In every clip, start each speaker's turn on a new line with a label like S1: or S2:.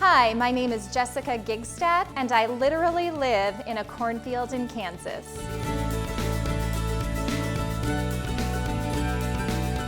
S1: Hi, my name is Jessica Gigstad, and I literally live in a cornfield in Kansas.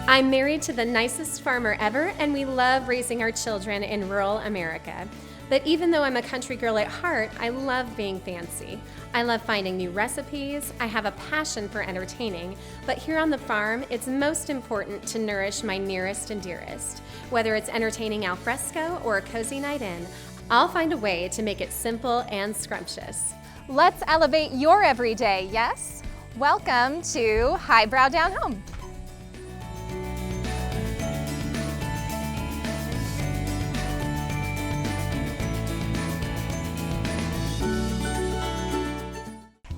S2: I'm married to the nicest farmer ever, and we love raising our children in rural America. But even though I'm a country girl at heart, I love being fancy. I love finding new recipes. I have a passion for entertaining. But here on the farm, it's most important to nourish my nearest and dearest. Whether it's entertaining al fresco or a cozy night in, I'll find a way to make it simple and scrumptious.
S1: Let's elevate your everyday, yes? Welcome to Highbrow Down Home.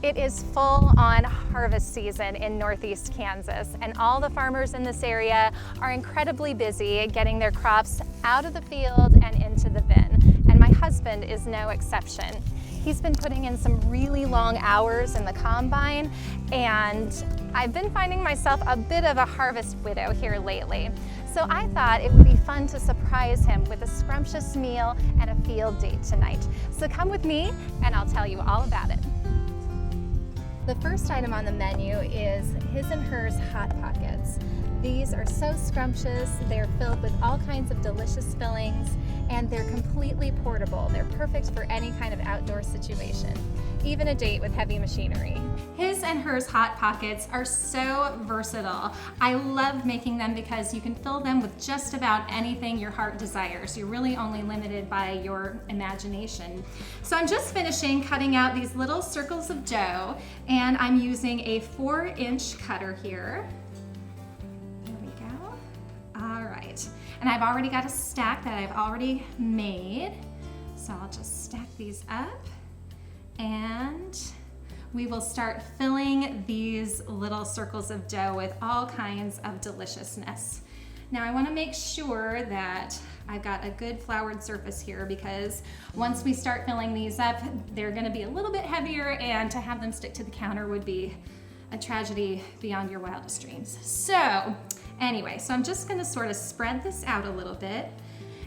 S1: It is full on harvest season in Northeast Kansas, and all the farmers in this area are incredibly busy getting their crops out of the field and into the bin. And my husband is no exception. He's been putting in some really long hours in the combine, and I've been finding myself a bit of a harvest widow here lately. So I thought it would be fun to surprise him with a scrumptious meal and a field date tonight. So come with me and I'll tell you all about it. The first item on the menu is his and hers Hot Pockets. These are so scrumptious. They're filled with all kinds of delicious fillings, and they're completely portable. They're perfect for any kind of outdoor situation, even a date with heavy machinery.
S2: His and hers Hot Pockets are so versatile. I love making them because you can fill them with just about anything your heart desires. You're really only limited by your imagination. So I'm just finishing cutting out these little circles of dough, and I'm using a 4-inch cutter here. There we go. All right. And I've already got a stack that I've already made. So I'll just stack these up, and we will start filling these little circles of dough with all kinds of deliciousness. Now I want to make sure that I've got a good floured surface here, because once we start filling these up, they're going to be a little bit heavier, and to have them stick to the counter would be a tragedy beyond your wildest dreams. So anyway, so I'm just going to sort of spread this out a little bit.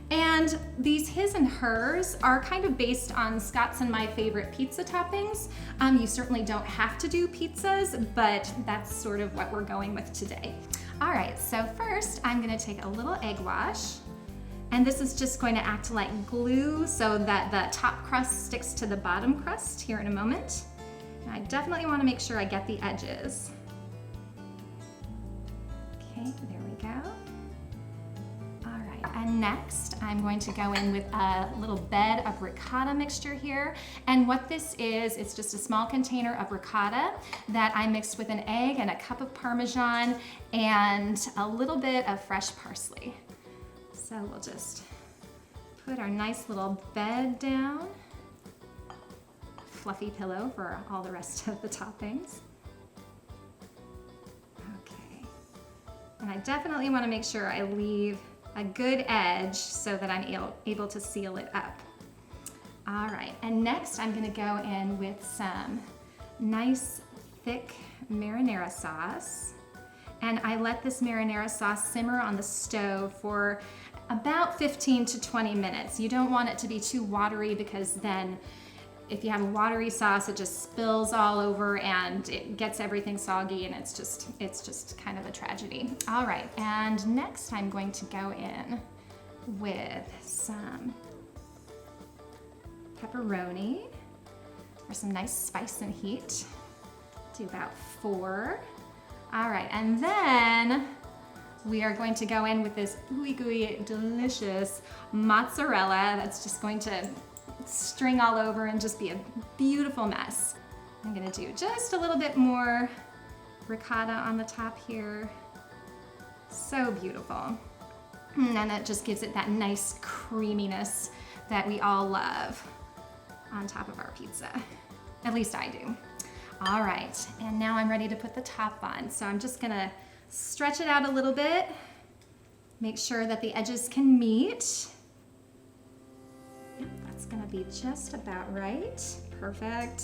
S2: And these his and hers are kind of based on Scott's and my favorite pizza toppings. You certainly don't have to do pizzas, but that's sort of what we're going with today. All right, so first I'm gonna take a little egg wash, and this is just going to act like glue so that the top crust sticks to the bottom crust here in a moment. And I definitely wanna make sure I get the edges. Okay, there we go. And next, I'm going to go in with a little bed of ricotta mixture here. And what this is, it's just a small container of ricotta that I mixed with an egg and a cup of Parmesan and a little bit of fresh parsley. So we'll just put our nice little bed down. Fluffy pillow for all the rest of the toppings. Okay. And I definitely want to make sure I leave a good edge so that I'm able to seal it up. All right, and next I'm gonna go in with some nice thick marinara sauce. And I let this marinara sauce simmer on the stove for about 15 to 20 minutes. You don't want it to be too watery, because then if you have a watery sauce, it just spills all over and it gets everything soggy, and it's just kind of a tragedy. All right, and next I'm going to go in with some pepperoni for some nice spice and heat. Do about 4. All right, and then we are going to go in with this ooey gooey delicious mozzarella that's just going to string all over and just be a beautiful mess. I'm gonna do just a little bit more ricotta on the top here. So beautiful. And it just gives it that nice creaminess that we all love on top of our pizza. At least I do. All right, and now I'm ready to put the top on. So I'm just gonna stretch it out a little bit, make sure that the edges can meet. That's gonna be just about right. Perfect.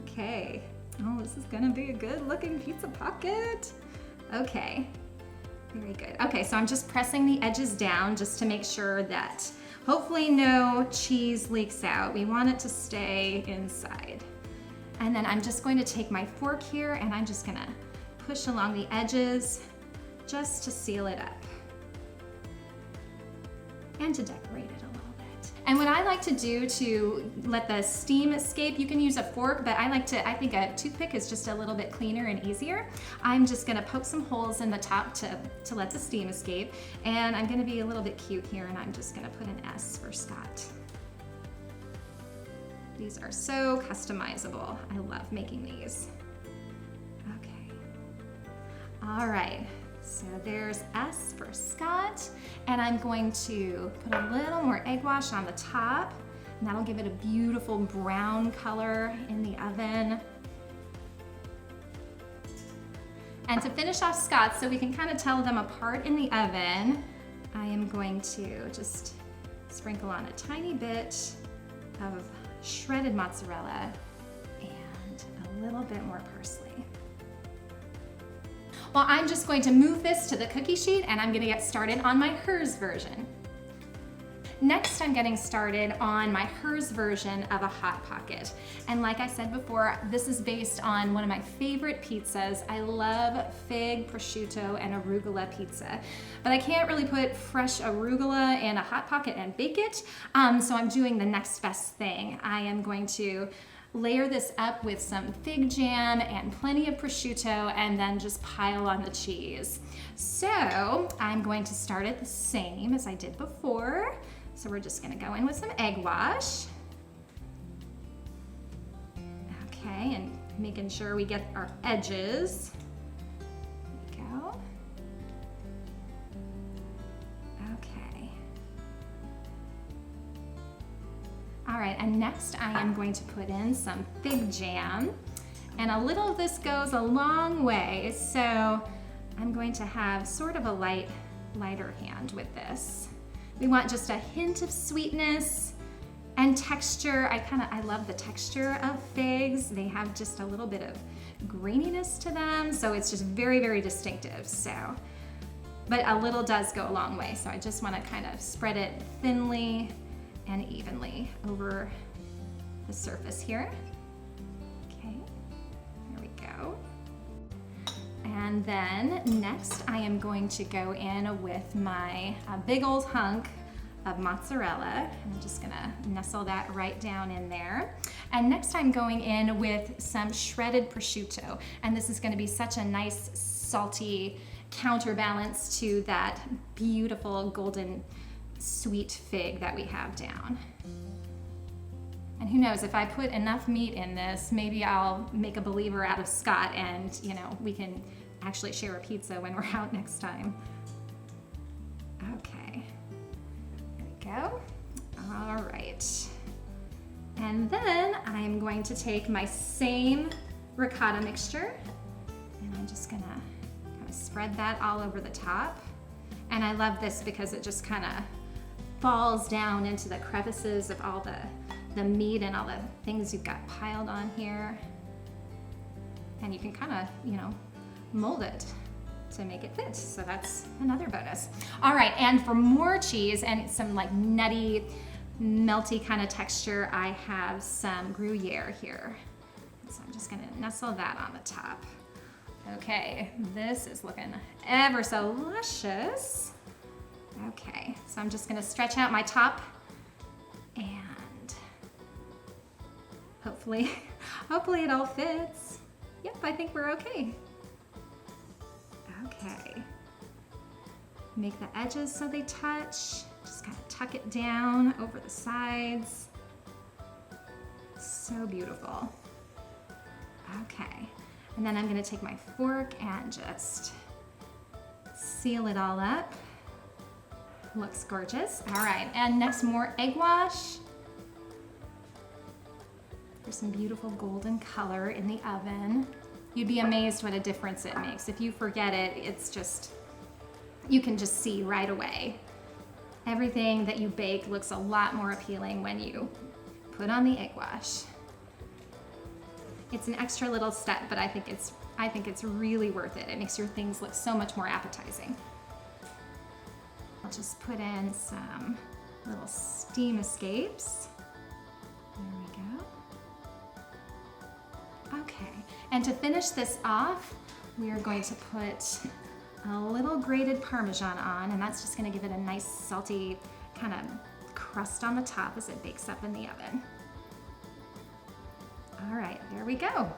S2: Okay. Oh, this is gonna be a good looking pizza pocket. Okay. Very good. Okay, so I'm just pressing the edges down just to make sure that hopefully no cheese leaks out. We want it to stay inside. And then I'm just going to take my fork here and I'm just gonna push along the edges just to seal it up and to decorate it a little bit. And what I like to do to let the steam escape, you can use a fork, but I think a toothpick is just a little bit cleaner and easier. I'm just gonna poke some holes in the top to let the steam escape. And I'm gonna be a little bit cute here and I'm just gonna put an S for Scott. These are so customizable. I love making these. Okay. All right. So there's S for Scott, and I'm going to put a little more egg wash on the top, and that'll give it a beautiful brown color in the oven. And to finish off Scott's, so we can kind of tell them apart in the oven, I am going to just sprinkle on a tiny bit of shredded mozzarella and a little bit more parsley. Well, I'm just going to move this to the cookie sheet and I'm gonna get started on my hers version. Next, I'm getting started on my hers version of a Hot Pocket. And like I said before, this is based on one of my favorite pizzas. I love fig, prosciutto, and arugula pizza. But I can't really put fresh arugula in a Hot Pocket and bake it, so I'm doing the next best thing. I am going to layer this up with some fig jam and plenty of prosciutto and then just pile on the cheese. So I'm going to start it the same as I did before. So we're just gonna go in with some egg wash. Okay, and making sure we get our edges. There we go. Okay. All right, and next I am going to put in some fig jam. And a little of this goes a long way, so I'm going to have sort of a lighter hand with this. We want just a hint of sweetness and texture. I love the texture of figs. They have just a little bit of graininess to them, so it's just very, very distinctive. But a little does go a long way, so I just want to kind of spread it thinly and evenly over the surface here. Okay, there we go. And then next I am going to go in with my big old hunk of mozzarella. I'm just gonna nestle that right down in there. And next I'm going in with some shredded prosciutto. And this is gonna be such a nice salty counterbalance to that beautiful golden sweet fig that we have down. And who knows, if I put enough meat in this, maybe I'll make a believer out of Scott and, we can actually share a pizza when we're out next time. Okay, there we go. All right. And then I'm going to take my same ricotta mixture and I'm just gonna kind of spread that all over the top. And I love this because it just kind of falls down into the crevices of all the meat and all the things you've got piled on here. And you can kind of, mold it to make it fit. So that's another bonus. All right, and for more cheese and some like nutty, melty kind of texture, I have some Gruyere here. So I'm just gonna nestle that on the top. Okay, this is looking ever so luscious. Okay, so I'm just gonna stretch out my top and hopefully it all fits. Yep, I think we're okay. Okay. Make the edges so they touch. Just kind of tuck it down over the sides. So beautiful. Okay. And then I'm gonna take my fork and just seal it all up. Looks gorgeous. All right, and next more egg wash. There's some beautiful golden color in the oven. You'd be amazed what a difference it makes. If you forget it, it's just, you can just see right away. Everything that you bake looks a lot more appealing when you put on the egg wash. It's an extra little step, but I think it's really worth it. It makes your things look so much more appetizing. just put in some little steam escapes. There we go. Okay, and to finish this off, we are going to put a little grated Parmesan on, and that's just gonna give it a nice salty kind of crust on the top as it bakes up in the oven. All right, there we go.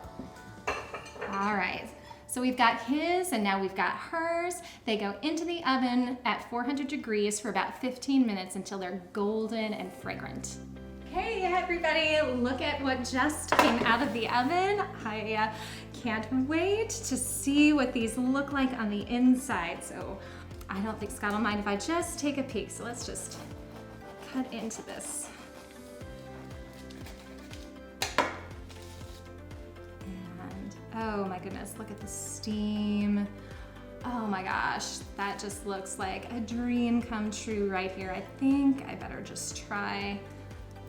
S2: All right, so we've got his and now we've got hers. They go into the oven at 400 degrees for about 15 minutes until they're golden and fragrant. Hey everybody, look at what just came out of the oven. I can't wait to see what these look like on the inside. So I don't think Scott will mind if I just take a peek. So let's just cut into this. And oh my goodness, look at the steam. Oh my gosh, that just looks like a dream come true right here. I think I better just try,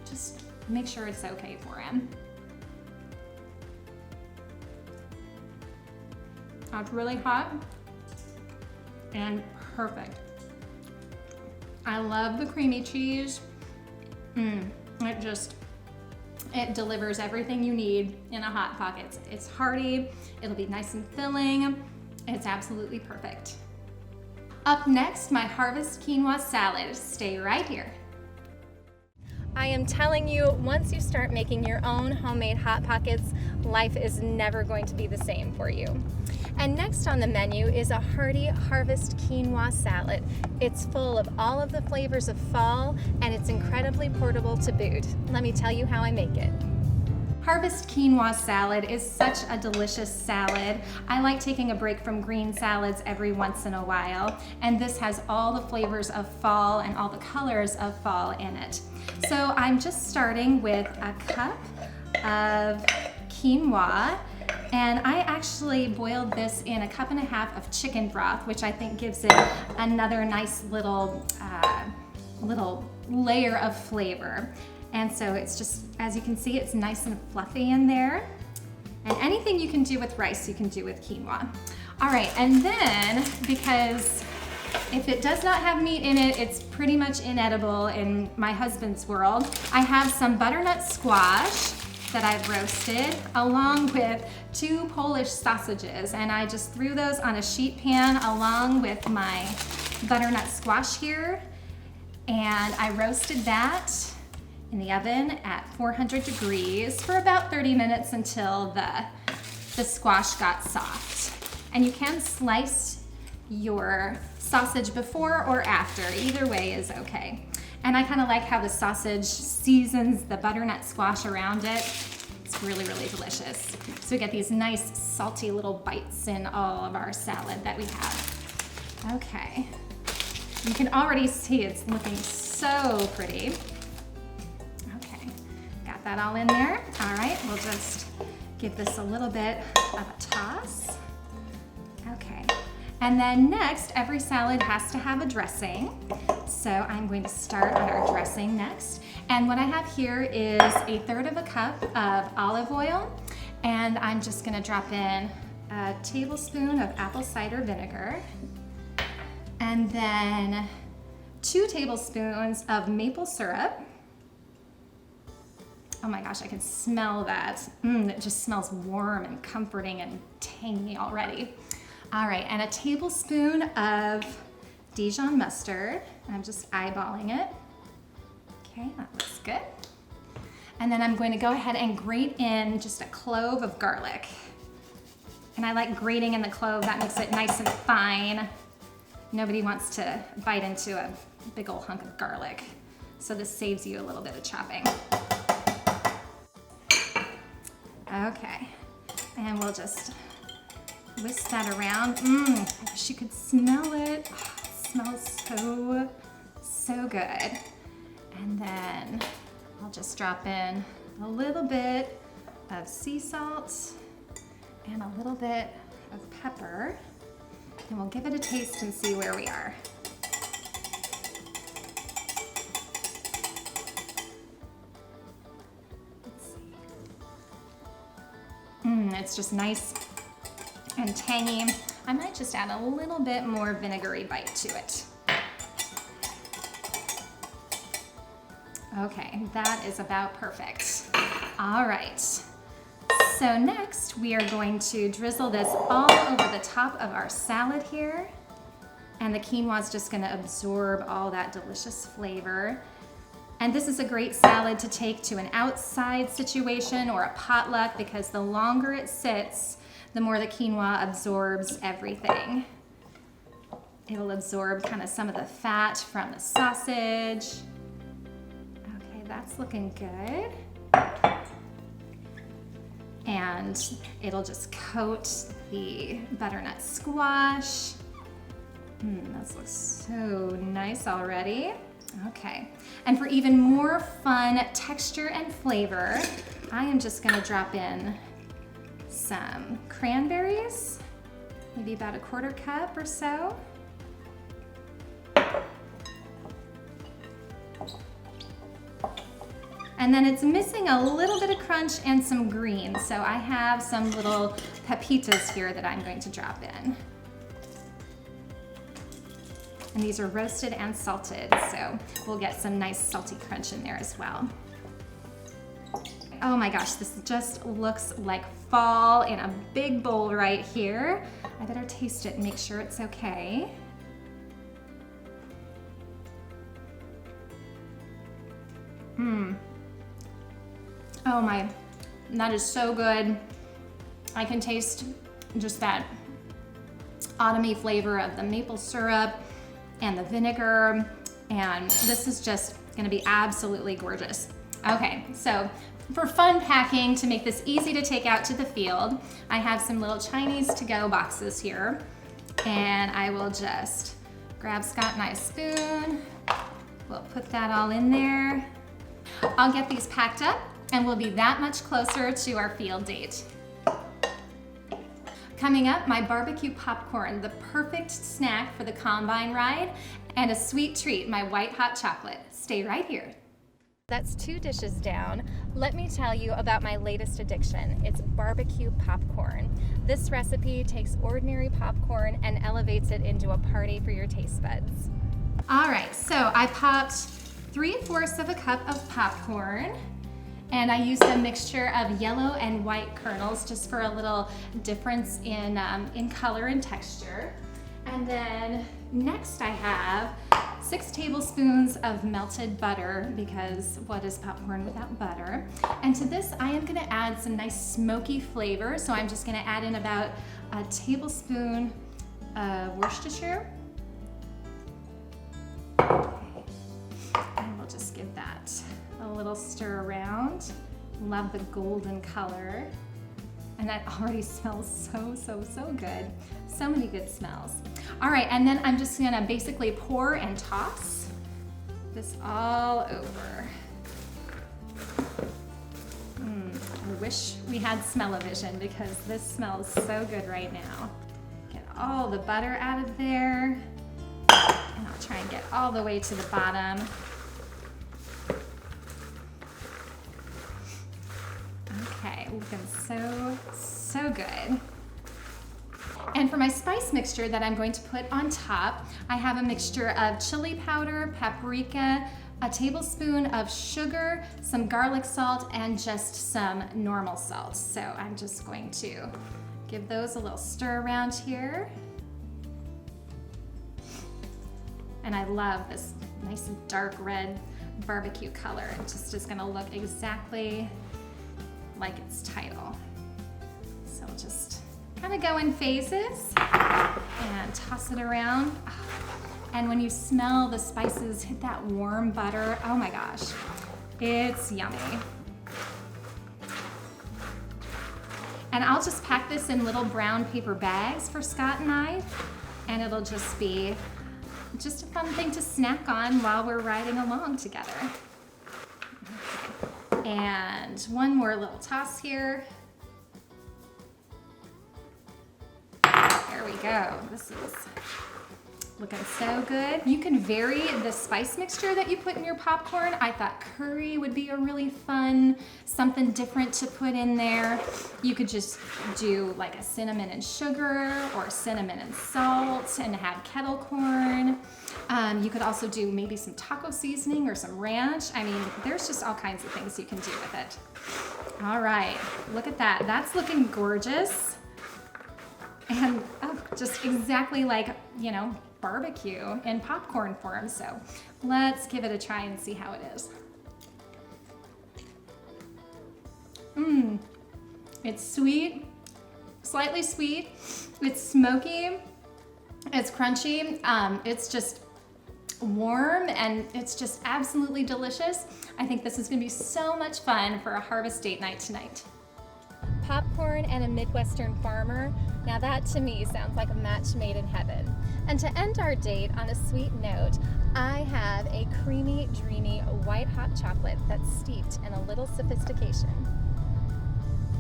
S2: just make sure it's okay for him. It's really hot and perfect. I love the creamy cheese. It delivers everything you need in a Hot Pocket. It's hearty, it'll be nice and filling. It's absolutely perfect. Up next, my Harvest Quinoa Salad. Stay right here.
S1: I am telling you, once you start making your own homemade Hot Pockets, life is never going to be the same for you. And next on the menu is a hearty Harvest Quinoa Salad. It's full of all of the flavors of fall, and it's incredibly portable to boot. Let me tell you how I make it.
S2: Harvest Quinoa Salad is such a delicious salad. I like taking a break from green salads every once in a while, and this has all the flavors of fall and all the colors of fall in it. So I'm just starting with a cup of quinoa, and I actually boiled this in a cup and a half of chicken broth, which I think gives it another nice little layer of flavor. And so it's just, as you can see, it's nice and fluffy in there. And anything you can do with rice, you can do with quinoa. All right, and then, because if it does not have meat in it, it's pretty much inedible in my husband's world, I have some butternut squash that I've roasted, along with 2 Polish sausages. And I just threw those on a sheet pan along with my butternut squash here. And I roasted that in the oven at 400 degrees for about 30 minutes until the squash got soft. And you can slice your sausage before or after, either way is okay. And I kind of like how the sausage seasons the butternut squash around it. It's really, really delicious. So we get these nice salty little bites in all of our salad that we have. Okay, you can already see it's looking so pretty. That all in there. All right, we'll just give this a little bit of a toss. Okay, and then next, every salad has to have a dressing. So I'm going to start on our dressing next. And what I have here is 1/3 cup of olive oil, and I'm just gonna drop in a tablespoon of apple cider vinegar, and then 2 tablespoons of maple syrup. Oh my gosh, I can smell that. It just smells warm and comforting and tangy already. All right, and a tablespoon of Dijon mustard. I'm just eyeballing it. Okay, that looks good. And then I'm going to go ahead and grate in just a clove of garlic. And I like grating in the clove, that makes it nice and fine. Nobody wants to bite into a big old hunk of garlic. So this saves you a little bit of chopping. Okay, and we'll just whisk that around. I wish you could smell it. Oh, it smells so good. And then I'll just drop in a little bit of sea salt and a little bit of pepper, and we'll give it a taste and see where we are. It's just nice and tangy. I might just add a little bit more vinegary bite to it. Okay, that is about perfect. All right. So next we are going to drizzle this all over the top of our salad here. And the quinoa is just gonna absorb all that delicious flavor. And this is a great salad to take to an outside situation or a potluck because the longer it sits, the more the quinoa absorbs everything. It'll absorb kind of some of the fat from the sausage. Okay, that's looking good. And it'll just coat the butternut squash. This looks so nice already. Okay, and for even more fun texture and flavor, I am just gonna drop in some cranberries, maybe about a 1/4 cup or so. And then it's missing a little bit of crunch and some green, so I have some little pepitas here that I'm going to drop in. And these are roasted and salted, so we'll get some nice salty crunch in there as well. Oh my gosh, this just looks like fall in a big bowl right here. I better taste it and make sure it's okay. Oh my, that is so good. I can taste just that autumny flavor of the maple syrup and the vinegar, and this is just gonna be absolutely gorgeous. Okay, so for fun packing, to make this easy to take out to the field, I have some little Chinese to-go boxes here, and I will just grab Scott and I a spoon. We'll put that all in there. I'll get these packed up, and we'll be that much closer to our field date. Coming up, my barbecue popcorn, the perfect snack for the combine ride, and a sweet treat, my white hot chocolate. Stay right here.
S1: That's 2 dishes down. Let me tell you about my latest addiction. It's barbecue popcorn. This recipe takes ordinary popcorn and elevates it into a party for your taste buds.
S2: All right, so I popped 3/4 of a cup of popcorn. And I used a mixture of yellow and white kernels just for a little difference in color and texture. And then next I have 6 tablespoons of melted butter, because what is popcorn without butter? And to this I am gonna add some nice smoky flavor. So I'm just gonna add in about a tablespoon of Worcestershire. And we'll just give that a little stir around. Love the golden color. And that already smells so good. So many good smells. All right, and then I'm just gonna basically pour and toss this all over. I wish we had smell-o-vision because this smells so good right now. Get all the butter out of there. And I'll try and get all the way to the bottom. Okay, looking so good. And for my spice mixture that I'm going to put on top, I have a mixture of chili powder, paprika, a tablespoon of sugar, some garlic salt, and just some normal salt. So I'm just going to give those a little stir around here. And I love this nice dark red barbecue color. It just is gonna look exactly like its title. So we'll just kind of go in phases and toss it around. And when you smell the spices hit that warm butter, oh my gosh, it's yummy. And I'll just pack this in little brown paper bags for Scott and I, and it'll just be just a fun thing to snack on while we're riding along together. Okay. And one more little toss here. There we go. This is Looking so good. You can vary the spice mixture that you put in your popcorn. I thought curry would be a really fun, something different to put in there. You could just do like a cinnamon and sugar or cinnamon and salt and have kettle corn. You could also do maybe some taco seasoning or some ranch. I mean, there's just all kinds of things you can do with it. All right, look at that. That's looking gorgeous. And oh, just exactly like, you know, barbecue in popcorn form. So let's give it a try and see how it is. It's sweet, slightly sweet. It's smoky, it's crunchy. It's just warm and it's just absolutely delicious. I think this is gonna be so much fun for a harvest date night tonight. Popcorn and a Midwestern farmer. Now that to me sounds like a match made in heaven. And to end our date on a sweet note, I have a creamy, dreamy white hot chocolate that's steeped in a little sophistication.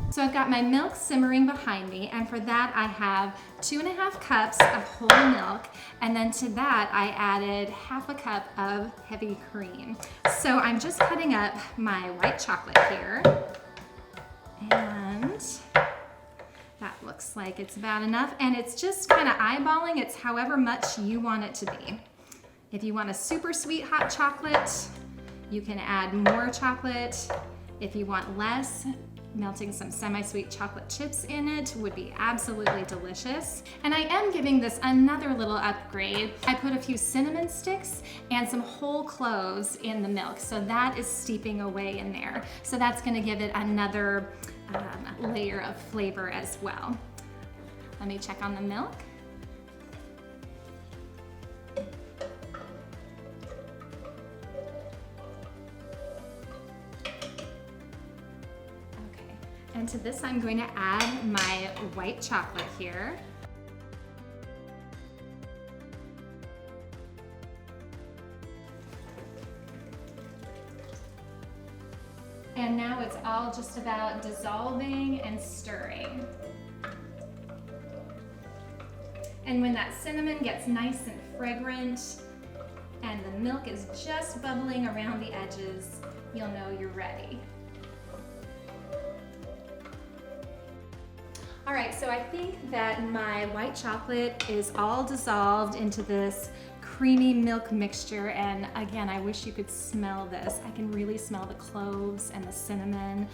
S2: So I've got my milk simmering behind me, and for that I have 2.5 cups of whole milk, and then to that I added 1/2 cup of heavy cream. So I'm just cutting up my white chocolate here, and that looks like it's about enough, and it's just kind of eyeballing. It's however much you want it to be. If you want a super sweet hot chocolate, you can add more chocolate. If you want less, melting some semi-sweet chocolate chips in it would be absolutely delicious. And I am giving this another little upgrade. I put a few cinnamon sticks and some whole cloves in the milk, so that is steeping away in there. So that's gonna give it another layer of flavor as well. Let me check on the milk. And to this, I'm going to add my white chocolate here. And now it's all just about dissolving and stirring. And when that cinnamon gets nice and fragrant and the milk is just bubbling around the edges, you'll know you're ready. All right, so I think that my white chocolate is all dissolved into this creamy milk mixture, and again, I wish you could smell this. I can really smell the cloves and the cinnamon,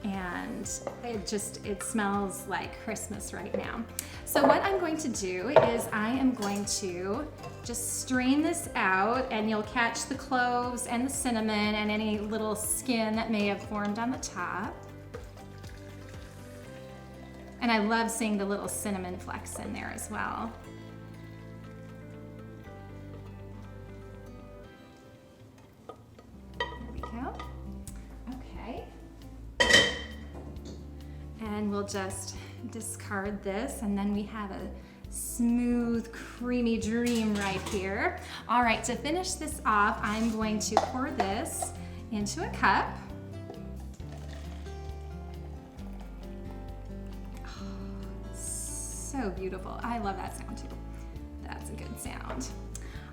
S2: and it smells like Christmas right now. So what I'm going to do is I am going to just strain this out, and you'll catch the cloves and the cinnamon and any little skin that may have formed on the top. And I love seeing the little cinnamon flecks in there as well. There we go. Okay. And we'll just discard this, and then we have a smooth, creamy dream right here. All right, to finish this off, I'm going to pour this into a cup. So beautiful. I love that sound too. That's a good sound.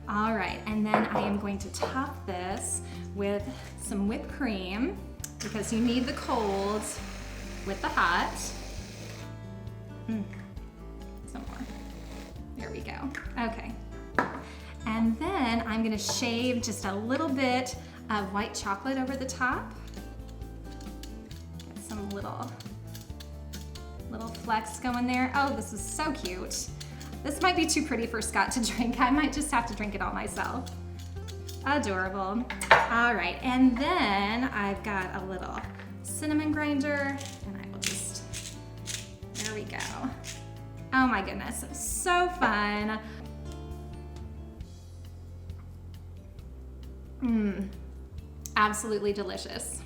S2: All right, and then I am going to top this with some whipped cream because you need the cold with the hot. Some more. There we go. Okay. And then I'm gonna shave just a little bit of white chocolate over the top. Get some little flecks going there. Oh, this is so cute. This might be too pretty for Scott to drink. I might just have to drink it all myself. Adorable. All right, and then I've got a little cinnamon grinder, and I will just, there we go. Oh my goodness, so fun. Absolutely delicious.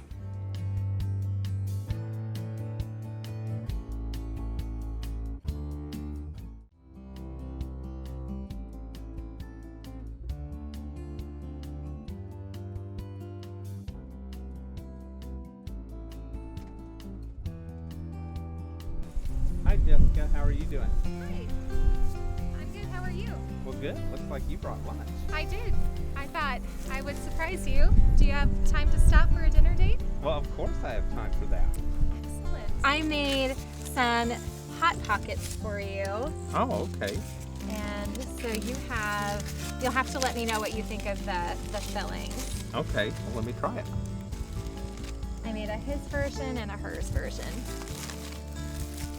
S3: Hi Jessica, how are you doing?
S1: Hi, I'm good. How are you?
S3: Well, good. Looks like you brought lunch.
S1: I did. I thought I would surprise you. Do you have time to stop for a dinner date?
S3: Well, of course I have time for that.
S1: Excellent. I made some Hot Pockets for you.
S3: Oh, okay.
S1: And so you'll have to let me know what you think of the filling.
S3: Okay, well, let me try it.
S1: I made a his version and a hers version.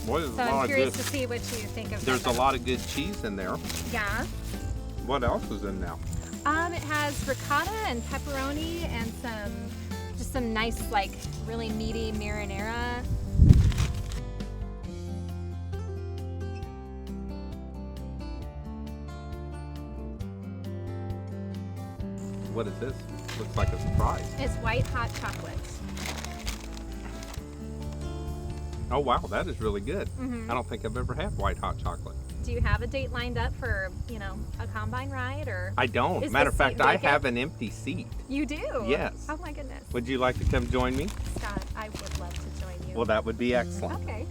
S3: Boy, there's
S1: So
S3: a lot
S1: I'm
S3: of
S1: curious
S3: good.
S1: to see what you think of
S3: There's a
S1: them.
S3: lot of good cheese in there.
S1: Yeah.
S3: What else is in now?
S1: It has ricotta and pepperoni and just some nice, like, really meaty marinara.
S3: What is this? Looks like a surprise.
S1: It's white hot chocolate.
S3: Oh wow, that is really good.
S1: Mm-hmm.
S3: I don't think I've ever had white hot chocolate.
S1: Do you have a date lined up for, a combine ride, or?
S3: I don't.
S1: Is
S3: Matter
S1: the
S3: of fact,
S1: seat
S3: I
S1: vacant?
S3: have an empty seat.
S1: You do?
S3: Yes.
S1: Oh my goodness.
S3: Would you like to come join me?
S1: Scott, I would love to join you.
S3: Well, that would be excellent.
S1: Okay.